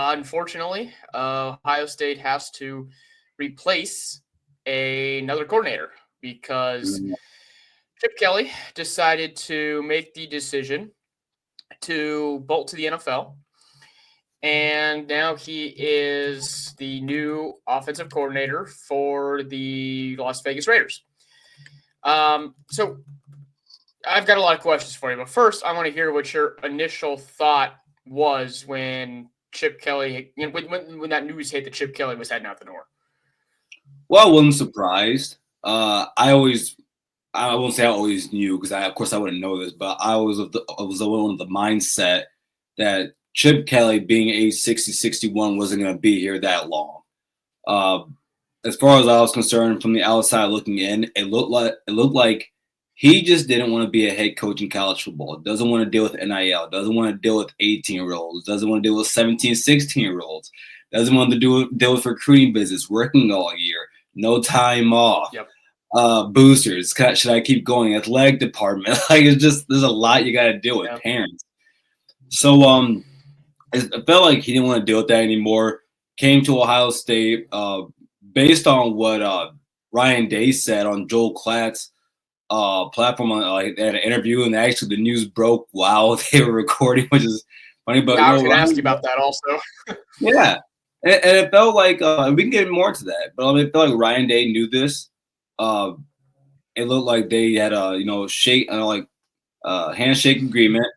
Unfortunately, Ohio State has to replace another coordinator because Mm. Chip Kelly decided to make the decision to bolt to the NFL. And now he is the new offensive coordinator for the Las Vegas Raiders. So I've got a lot of questions for you, but first I want to hear what your initial thought was when Chip Kelly, when that news hit that Chip Kelly was heading out the door. Well, I wasn't surprised. I won't say I always knew because of course, I wouldn't know this, but I was of the mindset that Chip Kelly, being age 60, 61, wasn't going to be here that long. Uh, as far as I was concerned, from the outside looking in, it looked like he just didn't want to be a head coach in college football. Doesn't want to deal with NIL. Doesn't want to deal with 18-year-olds. Doesn't want to deal with 17, 16-year-olds. Doesn't want to deal with recruiting business, working all year, no time off. Yep. Boosters. Should I keep going? Athletic department. Like, it's just, there's a lot you got to deal with. Parents. So it felt like he didn't want to deal with that anymore. Came to Ohio State based on what Ryan Day said on Joel Klatt's platform at an interview, and actually the news broke while they were recording, which is funny. But I was going to ask you about that also. Yeah, and it felt like we can get more to that, but it felt like Ryan Day knew this. It looked like they had a handshake agreement.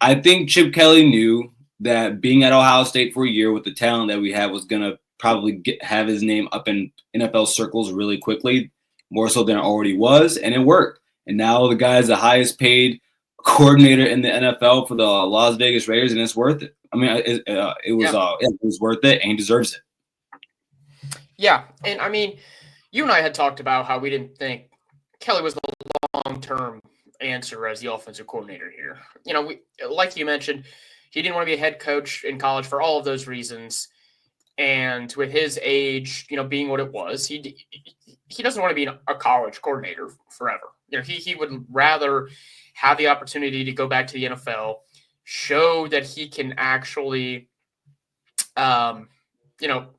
I think Chip Kelly knew that being at Ohio State for a year with the talent that we have was gonna probably have his name up in NFL circles really quickly, more so than it already was, and it worked. And now the guy is the highest paid coordinator in the NFL for the Las Vegas Raiders, and it's worth it. I mean, it was worth it, and he deserves it. Yeah, and I mean, you and I had talked about how we didn't think Kelly was the long-term answer as the offensive coordinator here. Like you mentioned, he didn't want to be a head coach in college for all of those reasons. And with his age, being what it was, he doesn't want to be a college coordinator forever. He would rather have the opportunity to go back to the NFL, show that he can actually,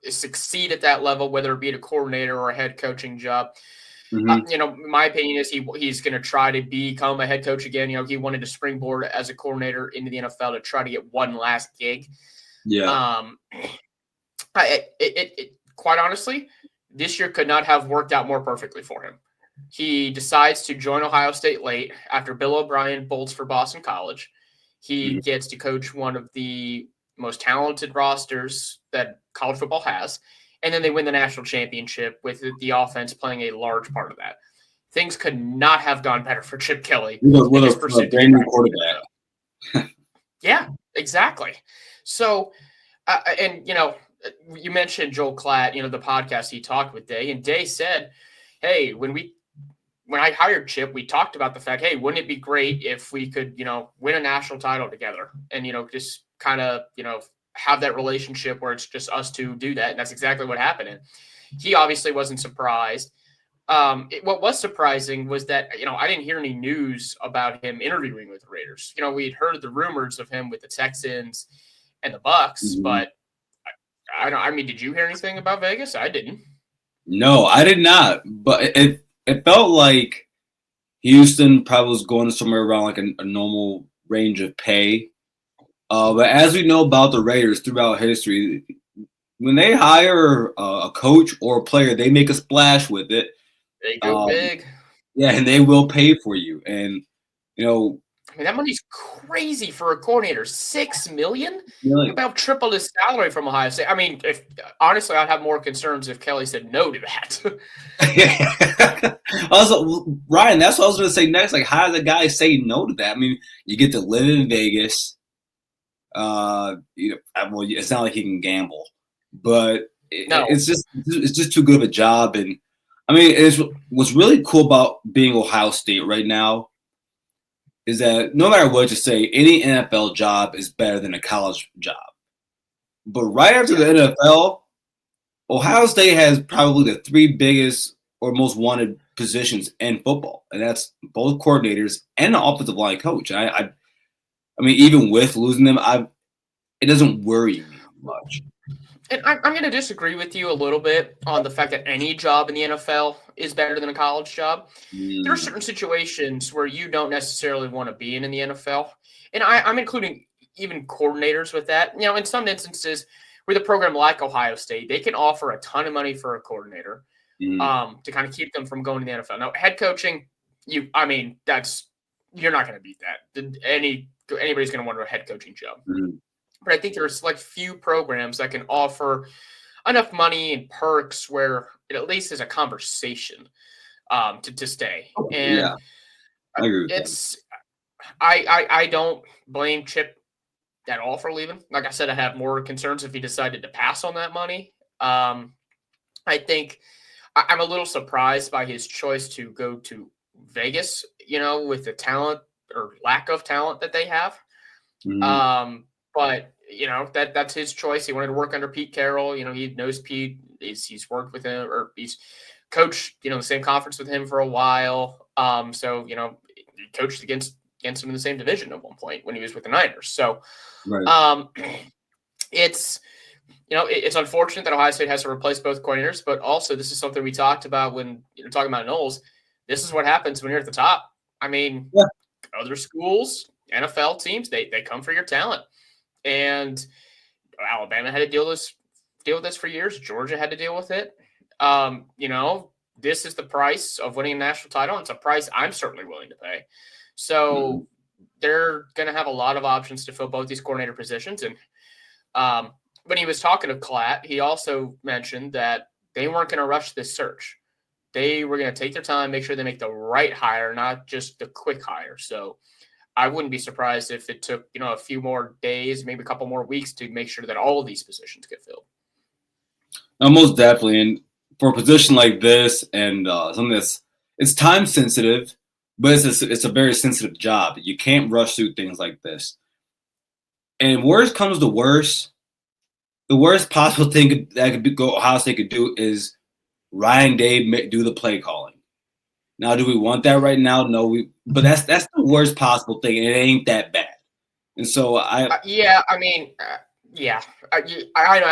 succeed at that level, whether it be a coordinator or a head coaching job. Mm-hmm. My opinion is he's going to try to become a head coach again. He wanted to springboard as a coordinator into the NFL to try to get one last gig. Yeah. Quite honestly, this year could not have worked out more perfectly for him. He decides to join Ohio State late after Bill O'Brien bolts for Boston College. He gets to coach one of the most talented rosters that college football has. And then they win the national championship with the offense playing a large part of that. Things could not have gone better for Chip Kelly. With a brand new quarterback. Yeah, exactly. So, you mentioned Joel Klatt, the podcast he talked with Day, and Day said, hey, when I hired Chip, we talked about the fact, hey, wouldn't it be great if we could, win a national title together and, just kind of, have that relationship where it's just us to do that. And that's exactly what happened. And he obviously wasn't surprised. What was surprising was that, I didn't hear any news about him interviewing with the Raiders. We'd heard the rumors of him with the Texans and the Bucks, but I mean, did you hear anything about Vegas? I didn't. No, I did not. But it felt like Houston probably was going somewhere around like a normal range of pay. But as we know about the Raiders throughout history, when they hire a coach or a player, they make a splash with it. They go big. Yeah, and they will pay for you. And, I mean, that money's crazy for a coordinator. $6 million? About triple his salary from Ohio State. I mean, honestly, I'd have more concerns if Kelly said no to that. Also, Ryan, that's what I was going to say next. Like, how does a guy say no to that? I mean, you get to live in Vegas. It's not like he can gamble, but it's just too good of a job. And I mean, what's really cool about being Ohio State right now is that no matter what you say, any NFL job is better than a college job. But right after the NFL, Ohio State has probably the three biggest or most wanted positions in football, and that's both coordinators and the offensive line coach. And I mean, even with losing them, it doesn't worry me. much. And I'm going to disagree with you a little bit on the fact that any job in the NFL is better than a college job. There are certain situations where you don't necessarily want to be in the NFL. And I'm including even coordinators with that. In some instances, with a program like Ohio State, they can offer a ton of money for a coordinator to kind of keep them from going to the NFL. Now, head coaching, you're not going to beat that. Anybody's going to want a head coaching job. But I think there's few programs that can offer enough money and perks where it at least is a conversation to stay. And yeah, I agree with that. I don't blame Chip at all for leaving. Like I said, I have more concerns if he decided to pass on that money. I think I'm a little surprised by his choice to go to Vegas, with the talent or lack of talent that they have. But that's his choice. He wanted to work under Pete Carroll. He knows Pete. He's worked with him, or he's coached, the same conference with him for a while. So he coached against him in the same division at one point when he was with the Niners. So, it's unfortunate that Ohio State has to replace both coordinators, but also this is something we talked about when talking about Knowles. This is what happens when you're at the top. I mean, other schools, NFL teams, they come for your talent. And Alabama had to deal with this for years. Georgia had to deal with it. This is the price of winning a national title. It's a price I'm certainly willing to pay. So they're going to have a lot of options to fill both these coordinator positions. And when he was talking to Klatt, he also mentioned that they weren't going to rush this search. They were going to take their time, make sure they make the right hire, not just the quick hire. So I wouldn't be surprised if it took, a few more days, maybe a couple more weeks to make sure that all of these positions get filled. No, most definitely. And for a position like this and something it's time sensitive, but it's a very sensitive job. You can't rush through things like this. And worst comes to worst, the worst possible thing that Ohio State could do is Ryan Day do the play calling. Now, do we want that right now? No, but that's the worst possible thing, and it ain't that bad. And so I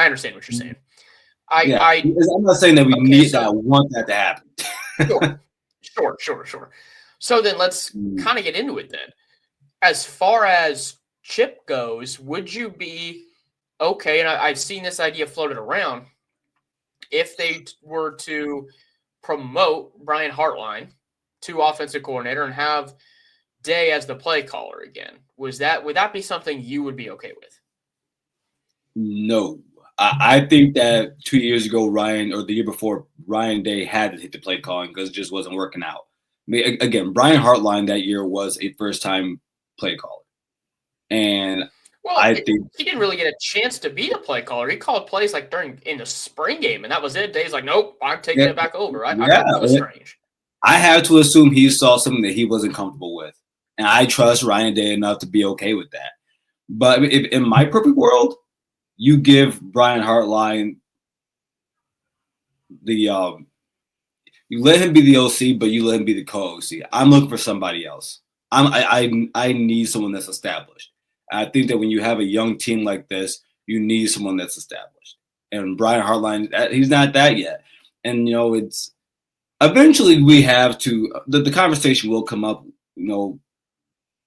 understand what you're saying. I'm not saying that we want that to happen. Sure. So then let's kind of get into it then. As far as Chip goes, would you be okay? And I've seen this idea floated around. If they were to promote Brian Hartline to offensive coordinator and have Day as the play caller again, would that be something you would be okay with? No. I think that 2 years ago, the year before, Ryan Day had to hit the play calling because it just wasn't working out. I mean, again, Brian Hartline that year was a first-time play caller. And I think he didn't really get a chance to be the play caller. He called plays in the spring game, and that was it. Day's like, nope, I'm taking it back over. I thought that was strange. I have to assume he saw something that he wasn't comfortable with. And I trust Ryan Day enough to be okay with that. But if in my perfect world, you give Brian Hartline you let him be the OC, but you let him be the co-OC. I'm looking for somebody else. I need someone that's established. I think that when you have a young team like this, you need someone that's established. And Brian Hartline, he's not that yet. And it's eventually we have to. The conversation will come up,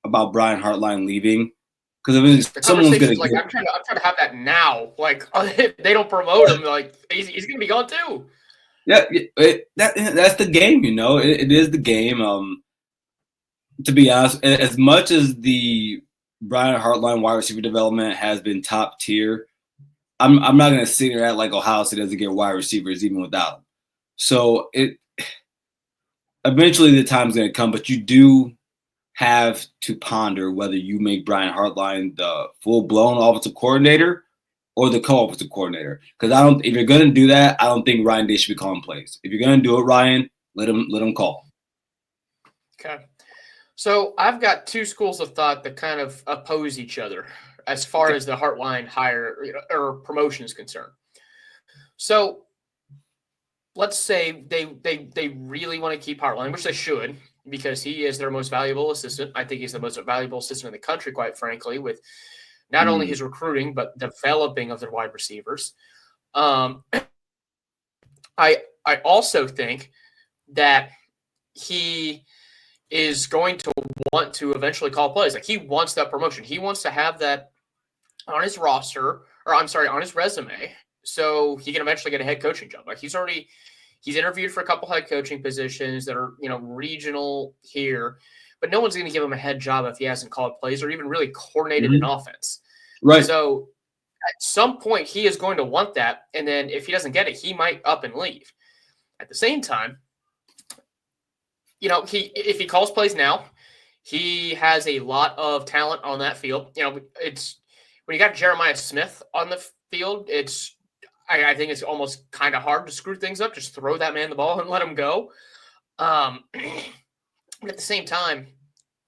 about Brian Hartline leaving. Because someone's going to I'm trying to have that now. If they don't promote him, he's going to be gone too. Yeah, that's the game. It is the game. To be honest, as much as the Brian Hartline wide receiver development has been top tier, I'm not going to sit here at Ohio State doesn't get wide receivers even without him. So eventually the time's going to come, but you do have to ponder whether you make Brian Hartline the full-blown offensive coordinator or the co-offensive coordinator. Because if you're going to do that, I don't think Ryan Day should be calling plays. If you're going to do it, Ryan, let him call. Okay. So I've got two schools of thought that kind of oppose each other as far as the Hartline hire or promotion is concerned. So let's say they really want to keep Hartline, which they should, because he is their most valuable assistant. I think he's the most valuable assistant in the country, quite frankly, with not only his recruiting, but developing of their wide receivers. I also think that he is going to want to eventually call plays. Like, he wants that promotion. He wants to have that on his roster, or I'm sorry, on his resume, so he can eventually get a head coaching job. Like, he's interviewed for a couple head coaching positions that are, regional here, but no one's going to give him a head job if he hasn't called plays or even really coordinated an offense. Right. So at some point he is going to want that. And then if he doesn't get it, he might up and leave. At the same time, if he calls plays now, he has a lot of talent on that field. It's when you got Jeremiah Smith on the field, I think it's almost kind of hard to screw things up. Just throw that man the ball and let him go. But at the same time,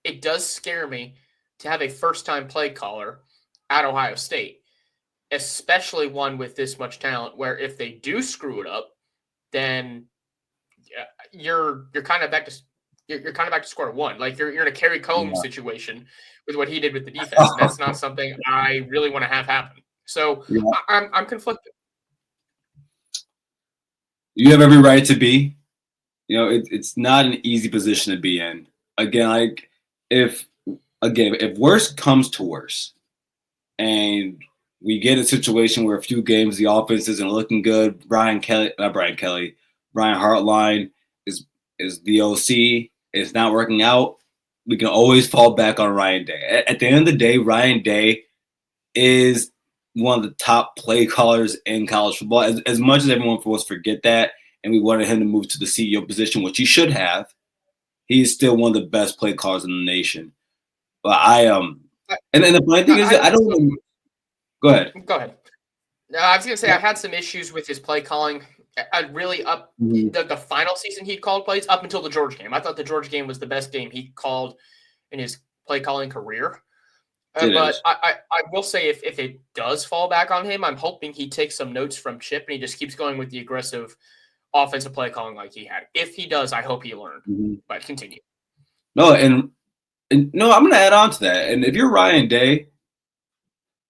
it does scare me to have a first-time play caller at Ohio State, especially one with this much talent, where if they do screw it up, then you're kind of back to square one. Like, you're in a Kerry Combs situation with what he did with the defense, and that's not something I really want to have happen. So I'm conflicted. You have every right to be. It's not an easy position to be in. Again, if worse comes to worse, and we get a situation where a few games the offense isn't looking good, Brian Hartline is the OC. It's not working out. We can always fall back on Ryan Day. At the end of the day, Ryan Day is one of the top play callers in college football. As much as everyone wants to forget that, and we wanted him to move to the CEO position, which he should have, he's still one of the best play callers in the nation. But and then the funny thing is, I don't know. Go ahead. Go ahead. I was going to say, I had some issues with his play calling. The final season he called plays up until the Georgia game. I thought the Georgia game was the best game he called in his play calling career. But I will say, if it does fall back on him, I'm hoping he takes some notes from Chip and he just keeps going with the aggressive offensive play calling like he had. If he does, I hope he learned. But continue. No, and no, I'm going to add on to that. And if you're Ryan Day,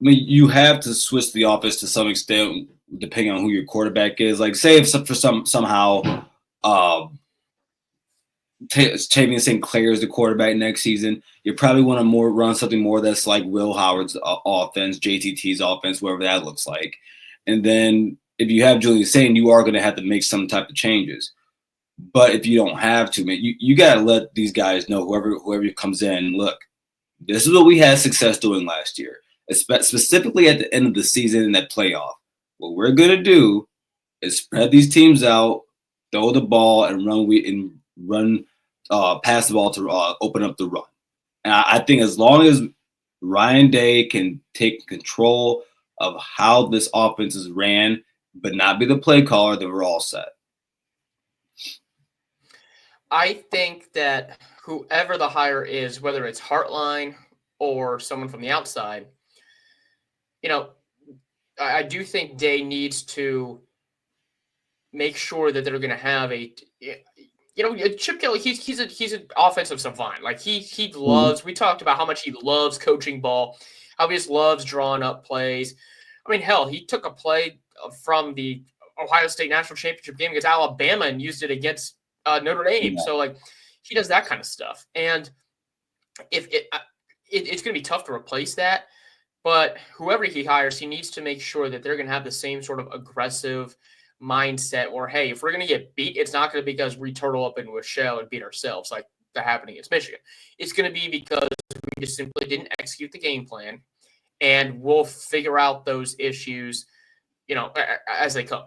you have to switch the offense to some extent, depending on who your quarterback is. Like, say if somehow Tavian St. Clair is the quarterback next season, you probably want to run something more that's like Will Howard's offense, JTT's offense, whatever that looks like. And then if you have Julian Saint, you are going to have to make some type of changes. But if you don't have to, man, you got to let these guys know, whoever comes in, look, this is what we had success doing last year, specifically at the end of the season in that playoff. What we're going to do is spread these teams out, throw the ball, and pass the ball to open up the run. And I think as long as Ryan Day can take control of how this offense is ran, but not be the play caller, then we're all set. I think that whoever the hire is, whether it's Hartline or someone from the outside, I do think Day needs to make sure that they're going to have Chip Kelly, he's an offensive savant. Like, he loves, we talked about how much he loves coaching ball, how he just loves drawing up plays. I mean, hell, he took a play from the Ohio State National Championship game against Alabama and used it against Notre Dame. Yeah. So, like, he does that kind of stuff. And if it's going to be tough to replace that, but whoever he hires, he needs to make sure that they're going to have the same sort of aggressive mindset where, hey, if we're going to get beat, it's not going to be because we turtle up into a shell and beat ourselves like that happened against Michigan. It's going to be because we just simply didn't execute the game plan, and we'll figure out those issues, as they come.